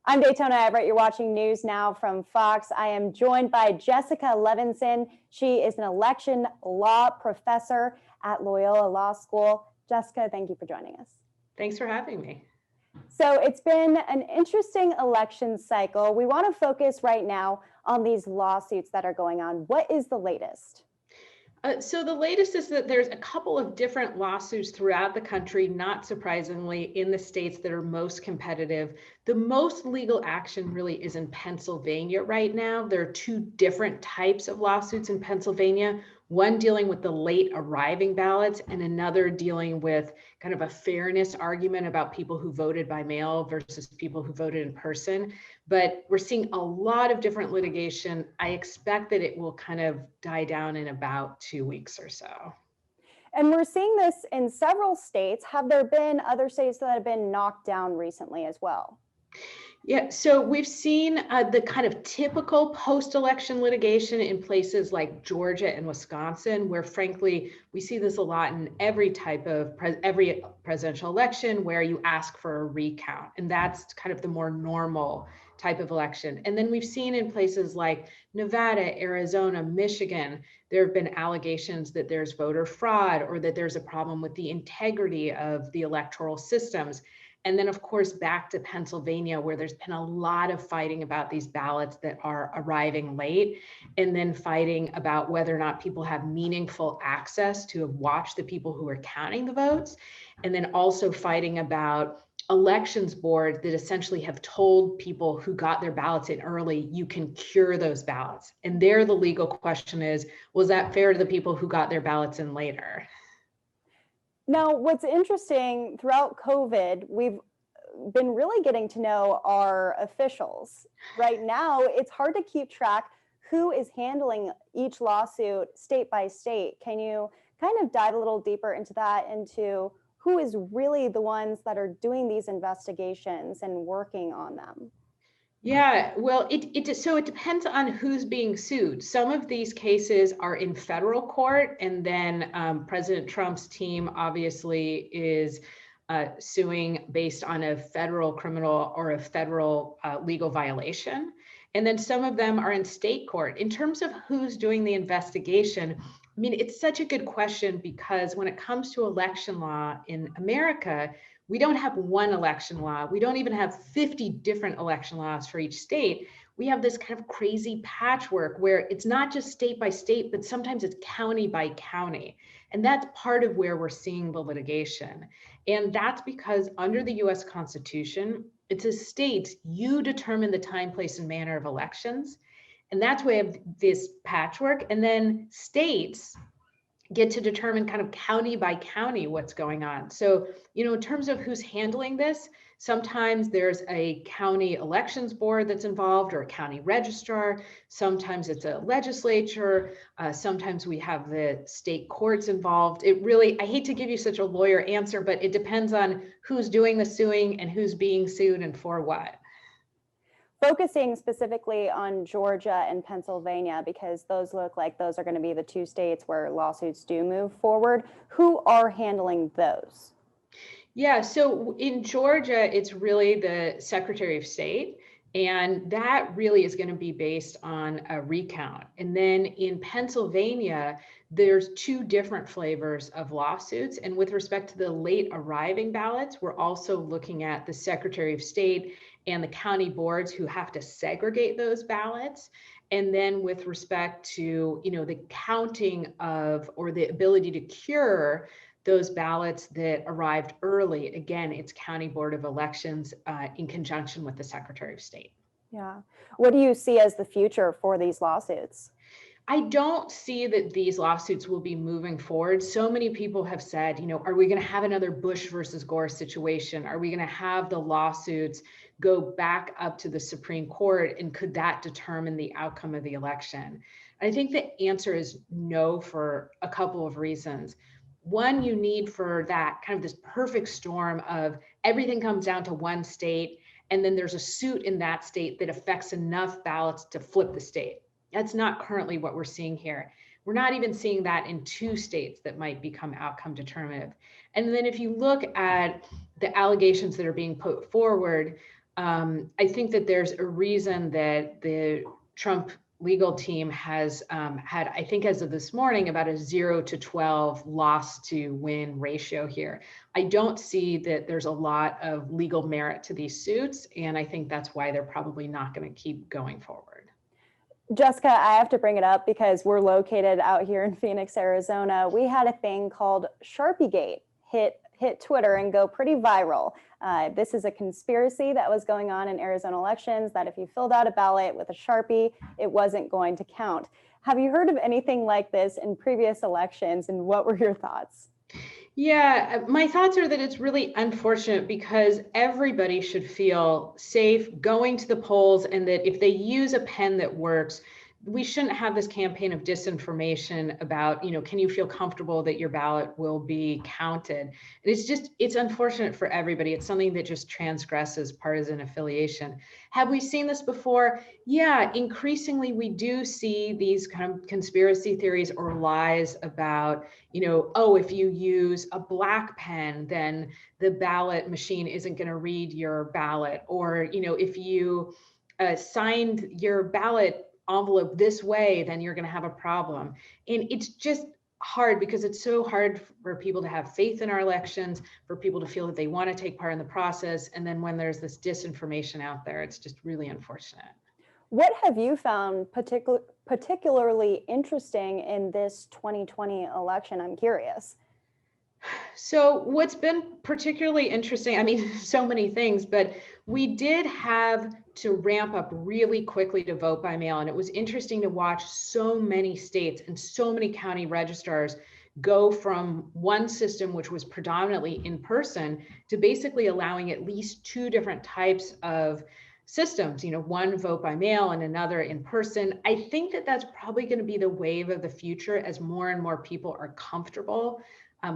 I'm Daytona Everett. You're watching News Now from Fox. I am joined by Jessica Levinson. She is an election law professor at Loyola Law School. Jessica, thank you for joining us. Thanks for having me. So it's been an interesting election cycle. We want to focus right now on these lawsuits that are going on. What is the latest? So the latest is that there's a couple of different lawsuits throughout the country, not surprisingly, in the states that are most competitive. The most legal action really is in Pennsylvania right now. There are two different types of lawsuits in Pennsylvania, one dealing with the late arriving ballots and another dealing with kind of a fairness argument about people who voted by mail versus people who voted in person. But we're seeing a lot of different litigation. I expect that it will kind of die down in about 2 weeks or so. And we're seeing this in several states. Have there been other states that have been knocked down recently as well? Yeah, so we've seen the kind of typical post-election litigation in places like Georgia and Wisconsin, where frankly, we see this a lot in every type of every presidential election where you ask for a recount. And that's kind of the more normal type of election. And then we've seen in places like Nevada, Arizona, Michigan, there have been allegations that there's voter fraud or that there's a problem with the integrity of the electoral systems. And then, of course, back to Pennsylvania, where there's been a lot of fighting about these ballots that are arriving late, and then fighting about whether or not people have meaningful access to watch the people who are counting the votes, and then also fighting about elections boards that essentially have told people who got their ballots in early, you can cure those ballots. And there, the legal question is, was that fair to the people who got their ballots in later? Now, what's interesting throughout COVID, we've been really getting to know our officials. Right now, it's hard to keep track who is handling each lawsuit state by state. Can you kind of dive a little deeper into that, into who is really the ones that are doing these investigations and working on them? Yeah, well, so it depends on who's being sued. Some of these cases are in federal court, and then President Trump's team obviously is suing based on a federal criminal or a federal legal violation. And then some of them are in state court. In terms of who's doing the investigation, I mean, it's such a good question because when it comes to election law in America, we don't have one election law. We don't even have 50 different election laws for each state. We have this kind of crazy patchwork where it's not just state by state, but sometimes it's county by county. And that's part of where we're seeing the litigation. And that's because under the US Constitution, it says states, you determine the time, place, and manner of elections. And that's why we have this patchwork. And then states get to determine kind of county by county what's going on. So, in terms of who's handling this, sometimes there's a county elections board that's involved or a county registrar. Sometimes it's a legislature. Sometimes we have the state courts involved. It really, I hate to give you such a lawyer answer, but it depends on who's doing the suing and who's being sued and for what. Focusing specifically on Georgia and Pennsylvania, because those look like those are going to be the two states where lawsuits do move forward. Who are handling those? Yeah, so in Georgia, it's really the Secretary of State, and that really is going to be based on a recount. And then in Pennsylvania, there's two different flavors of lawsuits. And with respect to the late arriving ballots, we're also looking at the Secretary of State and the county boards who have to segregate those ballots. And then with respect to, the counting of or the ability to cure those ballots that arrived early, again, it's County Board of Elections in conjunction with the Secretary of State. Yeah. What do you see as the future for these lawsuits? I don't see that these lawsuits will be moving forward. So many people have said, are we going to have another Bush versus Gore situation? Are we going to have the lawsuits go back up to the Supreme Court? And could that determine the outcome of the election? I think the answer is no for a couple of reasons. One, you need for that kind of this perfect storm of everything comes down to one state, and then there's a suit in that state that affects enough ballots to flip the state. That's not currently what we're seeing here. We're not even seeing that in two states that might become outcome determinative. And then if you look at the allegations that are being put forward, I think that there's a reason that the Trump legal team has had, I think as of this morning, about a 0 to 12 loss to win ratio here. I don't see that there's a lot of legal merit to these suits, and I think that's why they're probably not going to keep going forward. Jessica, I have to bring it up because we're located out here in Phoenix, Arizona. We had a thing called Sharpiegate hit Twitter and go pretty viral. This is a conspiracy that was going on in Arizona elections, that if you filled out a ballot with a Sharpie, it wasn't going to count. Have you heard of anything like this in previous elections, and what were your thoughts? Yeah, my thoughts are that it's really unfortunate because everybody should feel safe going to the polls, and that if they use a pen that works, we shouldn't have this campaign of disinformation about, can you feel comfortable that your ballot will be counted? It's unfortunate for everybody. It's something that just transgresses partisan affiliation. Have we seen this before? Yeah, increasingly we do see these kind of conspiracy theories or lies about, oh, if you use a black pen, then the ballot machine isn't going to read your ballot. Or, if you signed your ballot envelope this way, then you're going to have a problem. And it's just hard because it's so hard for people to have faith in our elections, for people to feel that they want to take part in the process. And then when there's this disinformation out there, it's just really unfortunate. What have you found particularly interesting in this 2020 election? I'm curious. So what's been particularly interesting, I mean, so many things, but we did have to ramp up really quickly to vote by mail. And it was interesting to watch so many states and so many county registrars go from one system, which was predominantly in person, to basically allowing at least two different types of systems, one vote by mail and another in person. I think that that's probably going to be the wave of the future as more and more people are comfortable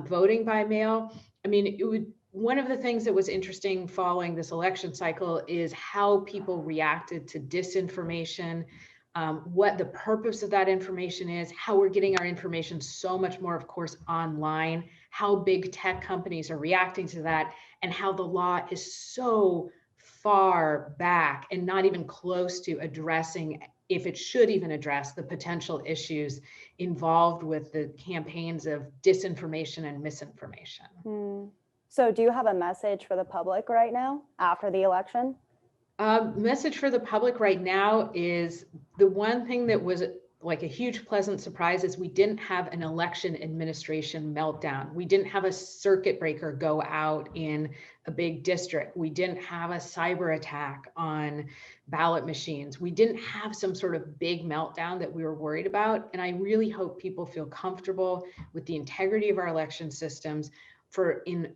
voting by mail. I mean, one of the things that was interesting following this election cycle is how people reacted to disinformation, what the purpose of that information is, how we're getting our information so much more, of course, online, how big tech companies are reacting to that, and how the law is so far back and not even close to addressing, if it should even address, the potential issues involved with the campaigns of disinformation and misinformation. So do you have a message for the public right now after the election? Message for the public right now is the one thing that was like a huge pleasant surprise is we didn't have an election administration meltdown. We didn't have a circuit breaker go out in a big district. We didn't have a cyber attack on ballot machines. We didn't have some sort of big meltdown that we were worried about. And I really hope people feel comfortable with the integrity of our election systems. For in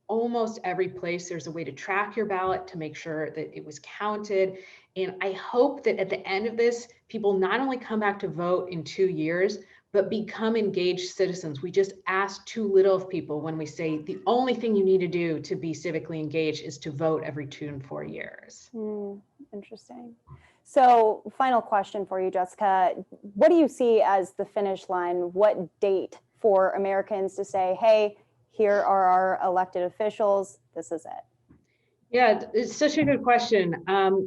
almost every place, there's a way to track your ballot to make sure that it was counted. And I hope that at the end of this, people not only come back to vote in 2 years, but become engaged citizens. We just ask too little of people when we say the only thing you need to do to be civically engaged is to vote every 2 and 4 years. Interesting. So final question for you, Jessica. What do you see as the finish line? What date for Americans to say, hey, here are our elected officials, this is it? Yeah, it's such a good question.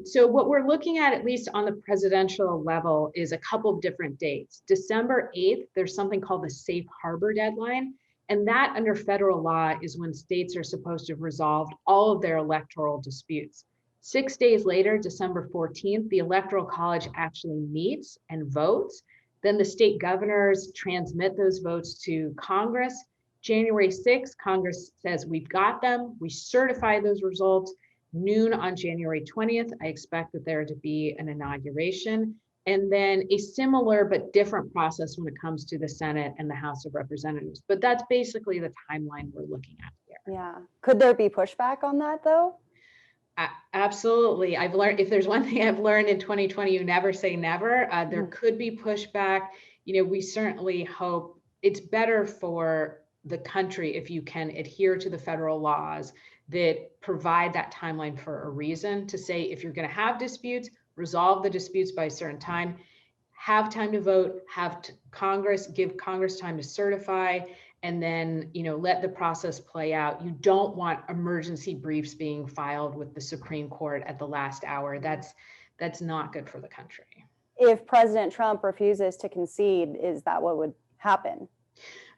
So what we're looking at least on the presidential level, is a couple of different dates. December 8th, there's something called the safe harbor deadline. And that under federal law is when states are supposed to have resolved all of their electoral disputes. 6 days later, December 14th, the Electoral College actually meets and votes. Then the state governors transmit those votes to Congress. January 6th, Congress says we've got them. We certify those results. Noon on January 20th, I expect that there to be an inauguration. And then a similar but different process when it comes to the Senate and the House of Representatives. But that's basically the timeline we're looking at here. Yeah. Could there be pushback on that though? Absolutely. I've learned, if there's one thing I've learned in 2020, you never say never. There could be pushback. We certainly hope it's better for the country if you can adhere to the federal laws that provide that timeline for a reason, to say if you're going to have disputes, resolve the disputes by a certain time, have time to vote, give Congress time to certify, and then, let the process play out. You don't want emergency briefs being filed with the Supreme Court at the last hour. That's not good for the country. If President Trump refuses to concede, is that what would happen?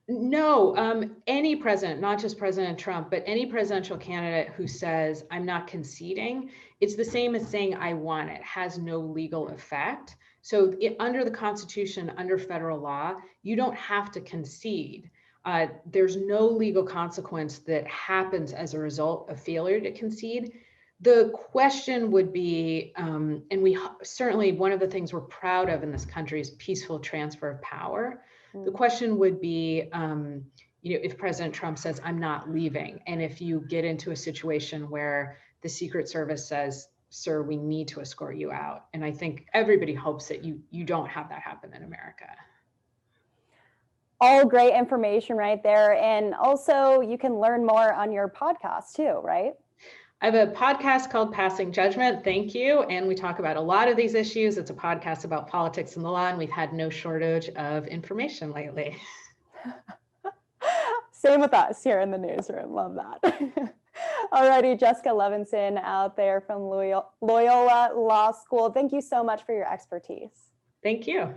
No, any president, not just President Trump, but any presidential candidate who says, I'm not conceding, it's the same as saying I won. It has no legal effect. So under the Constitution, under federal law, you don't have to concede. There's no legal consequence that happens as a result of failure to concede. The question would be, and we certainly, one of the things we're proud of in this country is peaceful transfer of power. The question would be, if President Trump says, I'm not leaving, and if you get into a situation where the Secret Service says, sir, we need to escort you out. And I think everybody hopes that you don't have that happen in America. All great information right there. And also you can learn more on your podcast too, right? I have a podcast called Passing Judgment. Thank you. And we talk about a lot of these issues. It's a podcast about politics and the law, and we've had no shortage of information lately. Same with us here in the newsroom. Love that. Alrighty, Jessica Levinson out there from Loyola Law School. Thank you so much for your expertise. Thank you.